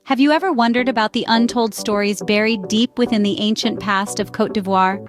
Have you ever wondered about the untold stories buried deep within the ancient past of Cote d'Ivoire?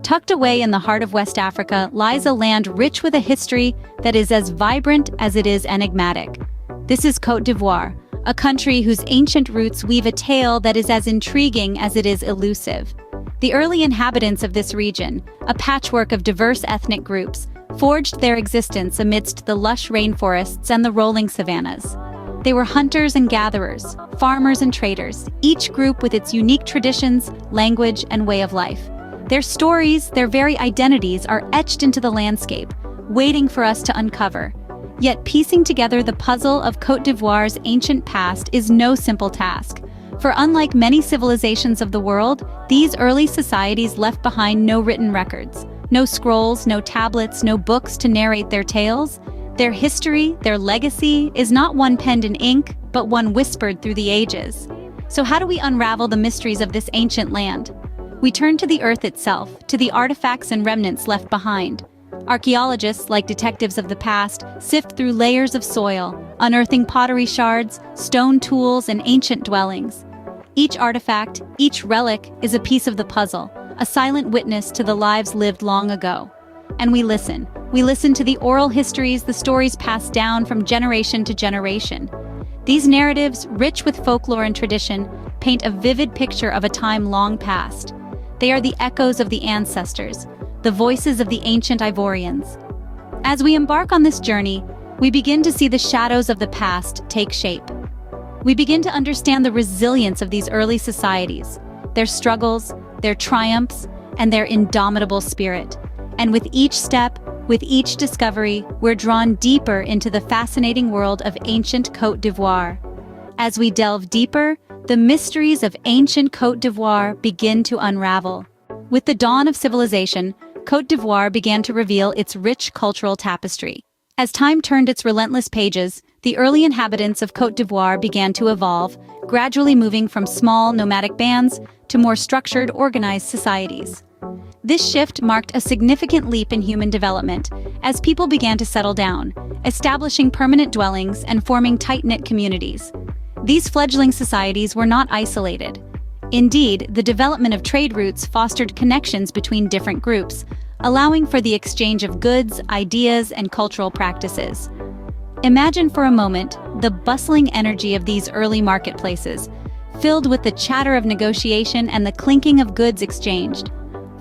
Tucked away in the heart of West Africa lies a land rich with a history that is as vibrant as it is enigmatic. This is Cote d'Ivoire, a country whose ancient roots weave a tale that is as intriguing as it is elusive. The early inhabitants of this region, a patchwork of diverse ethnic groups, forged their existence amidst the lush rainforests and the rolling savannas. They were hunters and gatherers, farmers and traders, each group with its unique traditions, language, and way of life. Their stories, their very identities, are etched into the landscape, waiting for us to uncover. Yet piecing together the puzzle of Cote d'Ivoire's ancient past is no simple task. For unlike many civilizations of the world, these early societies left behind no written records. No scrolls, no tablets, no books to narrate their tales. Their history, their legacy, is not one penned in ink, but one whispered through the ages. So how do we unravel the mysteries of this ancient land? We turn to the earth itself, to the artifacts and remnants left behind. Archaeologists, like detectives of the past, sift through layers of soil, unearthing pottery shards, stone tools, and ancient dwellings. Each artifact, each relic, is a piece of the puzzle, a silent witness to the lives lived long ago. And we listen. We listen to the oral histories, the stories passed down from generation to generation. These narratives, rich with folklore and tradition, paint a vivid picture of a time long past. They are the echoes of the ancestors, the voices of the ancient Ivorians. As we embark on this journey, we begin to see the shadows of the past take shape. We begin to understand the resilience of these early societies, their struggles, their triumphs, and their indomitable spirit. And with each step, with each discovery, we're drawn deeper into the fascinating world of ancient Cote d'Ivoire. As we delve deeper, the mysteries of ancient Cote d'Ivoire begin to unravel. With the dawn of civilization, Cote d'Ivoire began to reveal its rich cultural tapestry. As time turned its relentless pages, the early inhabitants of Cote d'Ivoire began to evolve, gradually moving from small, nomadic bands to more structured, organized societies. This shift marked a significant leap in human development as people began to settle down, establishing permanent dwellings and forming tight-knit communities. These fledgling societies were not isolated. Indeed, the development of trade routes fostered connections between different groups, allowing for the exchange of goods, ideas, and cultural practices. Imagine for a moment the bustling energy of these early marketplaces, filled with the chatter of negotiation and the clinking of goods exchanged.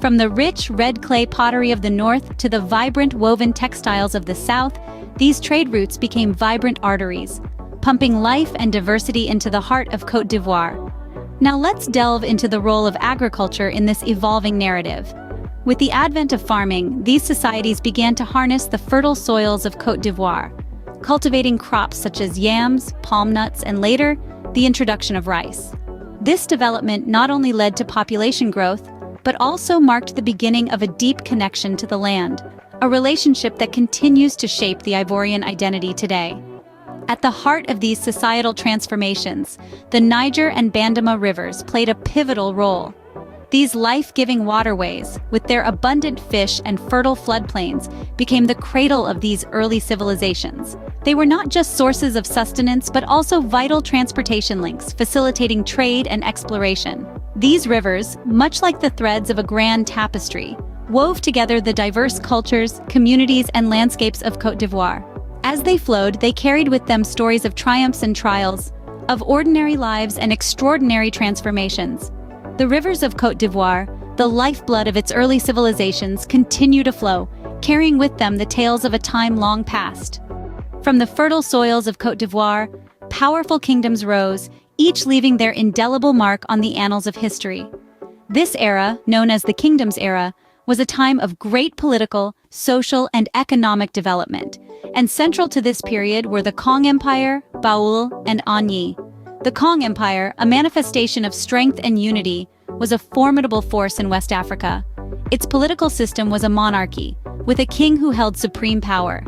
From the rich red clay pottery of the north to the vibrant woven textiles of the south, these trade routes became vibrant arteries, pumping life and diversity into the heart of Cote d'Ivoire. Now let's delve into the role of agriculture in this evolving narrative. With the advent of farming, these societies began to harness the fertile soils of Cote d'Ivoire, cultivating crops such as yams, palm nuts, and later, the introduction of rice. This development not only led to population growth, but also marked the beginning of a deep connection to the land, a relationship that continues to shape the Ivorian identity today. At the heart of these societal transformations, the Niger and Bandama rivers played a pivotal role. These life-giving waterways, with their abundant fish and fertile floodplains, became the cradle of these early civilizations. They were not just sources of sustenance, but also vital transportation links, facilitating trade and exploration. These rivers, much like the threads of a grand tapestry, wove together the diverse cultures, communities, and landscapes of Cote d'Ivoire. As they flowed, they carried with them stories of triumphs and trials, of ordinary lives and extraordinary transformations. The rivers of Cote d'Ivoire, the lifeblood of its early civilizations, continue to flow, carrying with them the tales of a time long past. From the fertile soils of Cote d'Ivoire, powerful kingdoms rose, each leaving their indelible mark on the annals of history. This era, known as the Kingdoms Era, was a time of great political, social, and economic development, and central to this period were the Kong Empire, Baoul, and Agni. The Kong Empire, a manifestation of strength and unity, was a formidable force in West Africa. Its political system was a monarchy, with a king who held supreme power.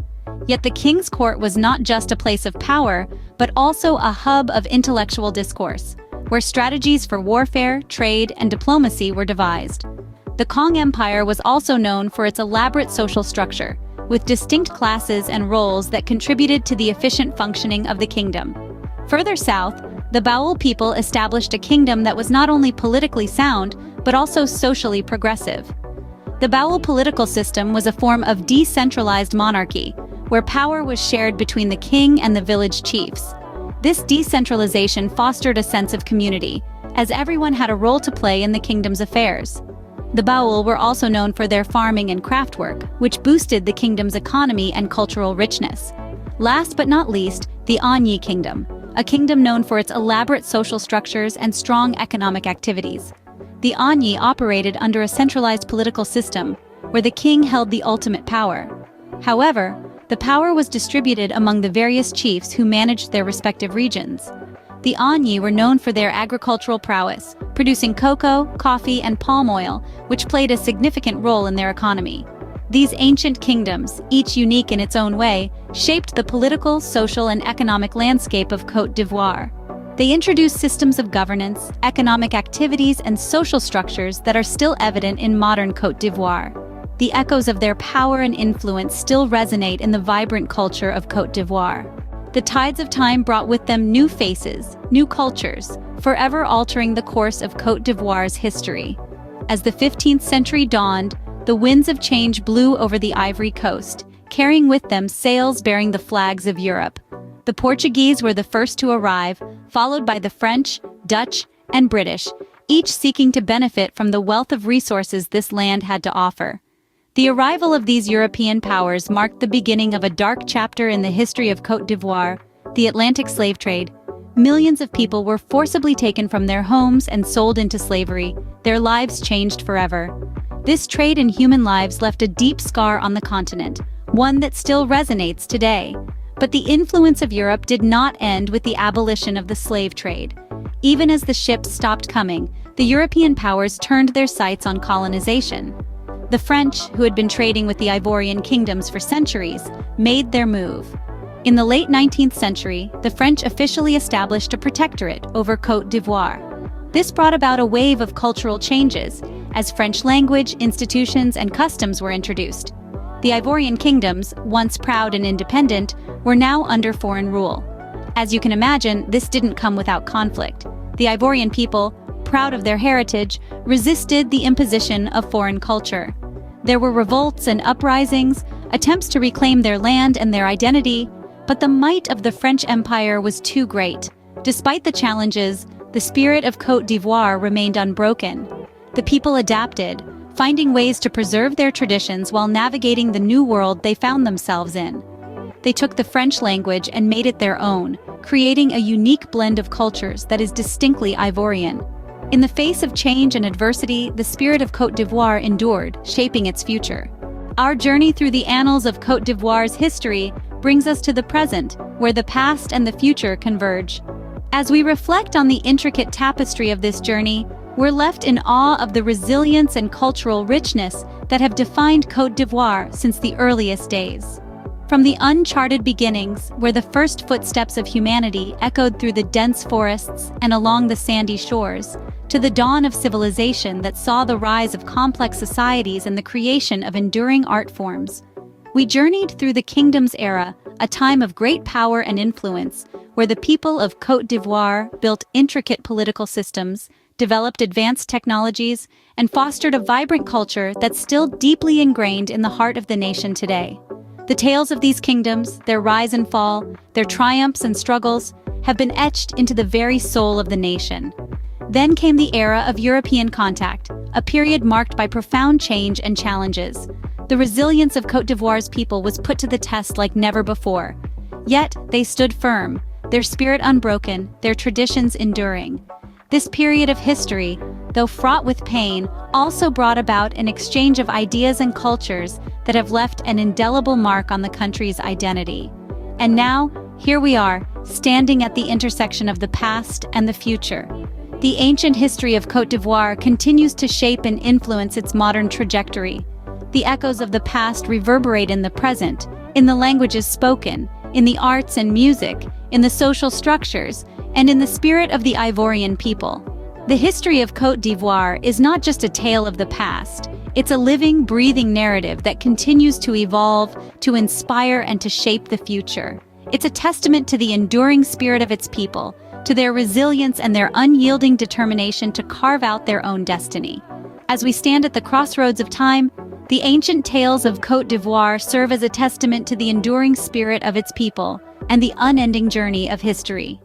Yet the king's court was not just a place of power, but also a hub of intellectual discourse, where strategies for warfare, trade, and diplomacy were devised. The Kong Empire was also known for its elaborate social structure, with distinct classes and roles that contributed to the efficient functioning of the kingdom. Further south, The Baoul people established a kingdom that was not only politically sound, but also socially progressive. The Baoul political system was a form of decentralized monarchy, where power was shared between the king and the village chiefs. This decentralization fostered a sense of community, as everyone had a role to play in the kingdom's affairs. The Baoul were also known for their farming and craft work, which boosted the kingdom's economy and cultural richness. Last but not least, the Anyi Kingdom, a kingdom known for its elaborate social structures and strong economic activities. The Anyi operated under a centralized political system, where the king held the ultimate power. However, the power was distributed among the various chiefs who managed their respective regions. The Anyi were known for their agricultural prowess, producing cocoa, coffee, and palm oil, which played a significant role in their economy. These ancient kingdoms, each unique in its own way, shaped the political, social, and economic landscape of Côte d'Ivoire. They introduced systems of governance, economic activities, and social structures that are still evident in modern Côte d'Ivoire. The echoes of their power and influence still resonate in the vibrant culture of Côte d'Ivoire. The tides of time brought with them new faces, new cultures, forever altering the course of Côte d'Ivoire's history. As the 15th century dawned, the winds of change blew over the Ivory Coast, carrying with them sails bearing the flags of Europe. The Portuguese were the first to arrive, followed by the French, Dutch, and British, each seeking to benefit from the wealth of resources this land had to offer. The arrival of these European powers marked the beginning of a dark chapter in the history of Côte d'Ivoire, the Atlantic slave trade. Millions of people were forcibly taken from their homes and sold into slavery, their lives changed forever. This trade in human lives left a deep scar on the continent, one that still resonates today. But the influence of Europe did not end with the abolition of the slave trade. Even as the ships stopped coming, the European powers turned their sights on colonization. The French, who had been trading with the Ivorian kingdoms for centuries, made their move. In the late 19th century, the French officially established a protectorate over Côte d'Ivoire. This brought about a wave of cultural changes, as French language, institutions, and customs were introduced. The Ivorian kingdoms, once proud and independent, were now under foreign rule. As you can imagine, this didn't come without conflict. The Ivorian people, proud of their heritage, resisted the imposition of foreign culture. There were revolts and uprisings, attempts to reclaim their land and their identity, but the might of the French Empire was too great. Despite the challenges, the spirit of Côte d'Ivoire remained unbroken. The people adapted, finding ways to preserve their traditions while navigating the new world they found themselves in. They took the French language and made it their own, creating a unique blend of cultures that is distinctly Ivorian. In the face of change and adversity, the spirit of Côte d'Ivoire endured, shaping its future. Our journey through the annals of Côte d'Ivoire's history brings us to the present, where the past and the future converge. As we reflect on the intricate tapestry of this journey, we're left in awe of the resilience and cultural richness that have defined Côte d'Ivoire since the earliest days. From the uncharted beginnings, where the first footsteps of humanity echoed through the dense forests and along the sandy shores, to the dawn of civilization that saw the rise of complex societies and the creation of enduring art forms. We journeyed through the kingdom's era, a time of great power and influence, where the people of Côte d'Ivoire built intricate political systems, developed advanced technologies, and fostered a vibrant culture that's still deeply ingrained in the heart of the nation today. The tales of these kingdoms, their rise and fall, their triumphs and struggles, have been etched into the very soul of the nation. Then came the era of European contact, a period marked by profound change and challenges. The resilience of Côte d'Ivoire's people was put to the test like never before. Yet, they stood firm, their spirit unbroken, their traditions enduring. This period of history, though fraught with pain, also brought about an exchange of ideas and cultures that have left an indelible mark on the country's identity. And now, here we are, standing at the intersection of the past and the future. The ancient history of Côte d'Ivoire continues to shape and influence its modern trajectory. The echoes of the past reverberate in the present, in the languages spoken, in the arts and music, in the social structures, and in the spirit of the Ivorian people. The history of Côte d'Ivoire is not just a tale of the past, it's a living, breathing narrative that continues to evolve, to inspire, and to shape the future. It's a testament to the enduring spirit of its people, to their resilience and their unyielding determination to carve out their own destiny. As we stand at the crossroads of time, the ancient tales of Cote d'Ivoire serve as a testament to the enduring spirit of its people and the unending journey of history.